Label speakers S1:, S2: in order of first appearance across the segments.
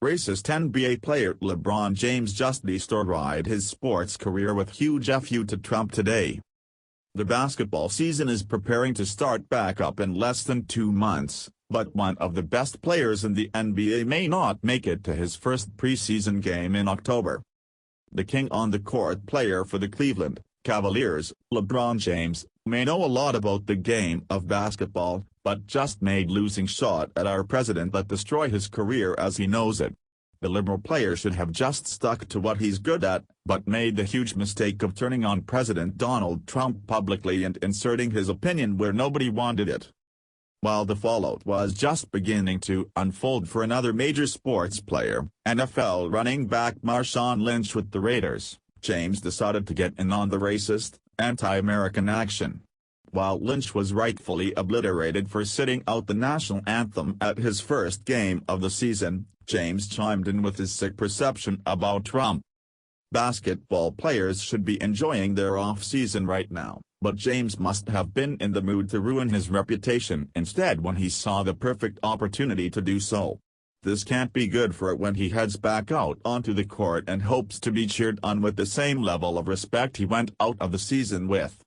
S1: Racist NBA player LeBron James just destroyed his sports career with huge FU to Trump today. The basketball season is preparing to start back up in less than 2 months, but one of the best players in the NBA may not make it to his first preseason game in October. The king on the court player for the Cleveland Cavaliers, LeBron James, may know a lot about the game of basketball, but just made losing shot at our president that destroy his career as he knows it. The liberal player should have just stuck to what he's good at, but made the huge mistake of turning on President Donald Trump publicly and inserting his opinion where nobody wanted it. While the fallout was just beginning to unfold for another major sports player, NFL running back Marshawn Lynch with the Raiders, James decided to get in on the racist, anti-American action. While Lynch was rightfully obliterated for sitting out the national anthem at his first game of the season, James chimed in with his sick perception about Trump. Basketball players should be enjoying their off-season right now, but James must have been in the mood to ruin his reputation instead when he saw the perfect opportunity to do so. This can't be good for it when he heads back out onto the court and hopes to be cheered on with the same level of respect he went out of the season with.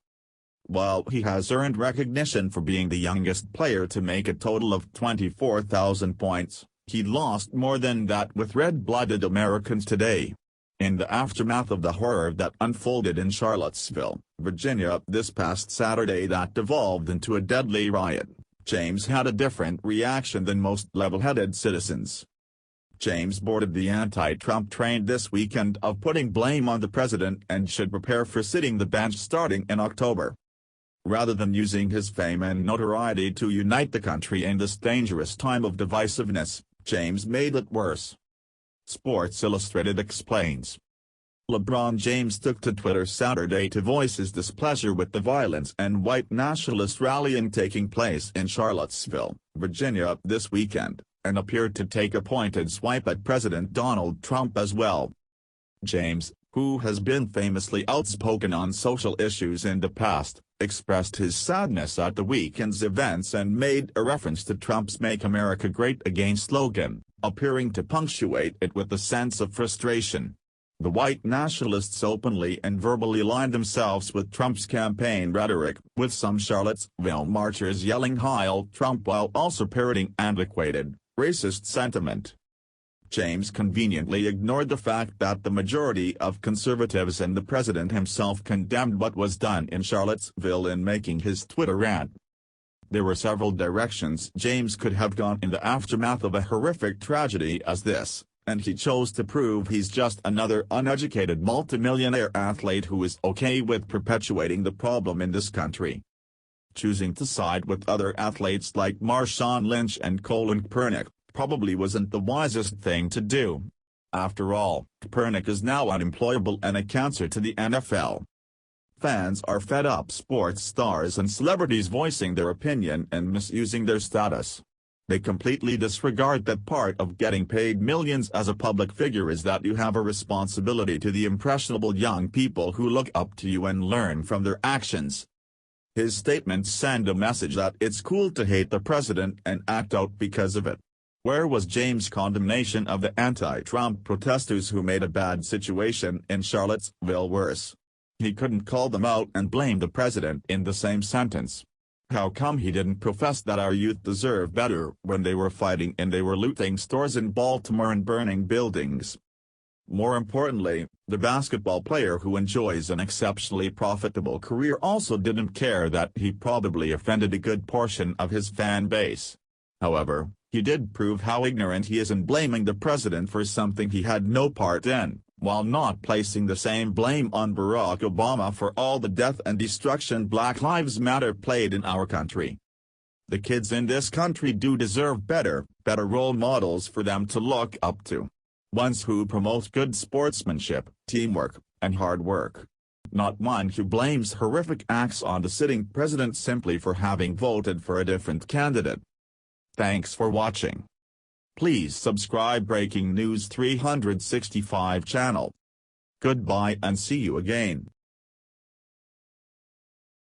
S1: While he has earned recognition for being the youngest player to make a total of 24,000 points, he lost more than that with red-blooded Americans today. In the aftermath of the horror that unfolded in Charlottesville, Virginia this past Saturday that devolved into a deadly riot, James had a different reaction than most level-headed citizens. James boarded the anti-Trump train this weekend of putting blame on the president and should prepare for sitting the bench starting in October. Rather than using his fame and notoriety to unite the country in this dangerous time of divisiveness, James made it worse. Sports Illustrated explains. LeBron James took to Twitter Saturday to voice his displeasure with the violence and white nationalist rallying taking place in Charlottesville, Virginia this weekend, and appeared to take a pointed swipe at President Donald Trump as well. James, who has been famously outspoken on social issues in the past, expressed his sadness at the weekend's events and made a reference to Trump's Make America Great Again slogan, appearing to punctuate it with a sense of frustration. The white nationalists openly and verbally aligned themselves with Trump's campaign rhetoric, with some Charlottesville marchers yelling "Heil Trump" while also parroting antiquated, racist sentiment. James conveniently ignored the fact that the majority of conservatives and the president himself condemned what was done in Charlottesville in making his Twitter rant. There were several directions James could have gone in the aftermath of a horrific tragedy as this, and he chose to prove he's just another uneducated multimillionaire athlete who is okay with perpetuating the problem in this country. Choosing to side with other athletes like Marshawn Lynch and Colin Kaepernick probably wasn't the wisest thing to do. After all, Kaepernick is now unemployable and a cancer to the NFL. Fans are fed up sports stars and celebrities voicing their opinion and misusing their status. They completely disregard that part of getting paid millions as a public figure is that you have a responsibility to the impressionable young people who look up to you and learn from their actions. His statements send a message that it's cool to hate the president and act out because of it. Where was James' condemnation of the anti-Trump protesters who made a bad situation in Charlottesville worse? He couldn't call them out and blame the president in the same sentence. How come he didn't profess that our youth deserve better when they were fighting and they were looting stores in Baltimore and burning buildings? More importantly, the basketball player who enjoys an exceptionally profitable career also didn't care that he probably offended a good portion of his fan base. However, he did prove how ignorant he is in blaming the president for something he had no part in, while not placing the same blame on Barack Obama for all the death and destruction Black Lives Matter played in our country. The kids in this country do deserve better role models for them to look up to. Ones who promote good sportsmanship, teamwork, and hard work. Not one who blames horrific acts on the sitting president simply for having voted for a different candidate. Thanks for watching. Please subscribe Breaking News 365 channel. Goodbye and see you again.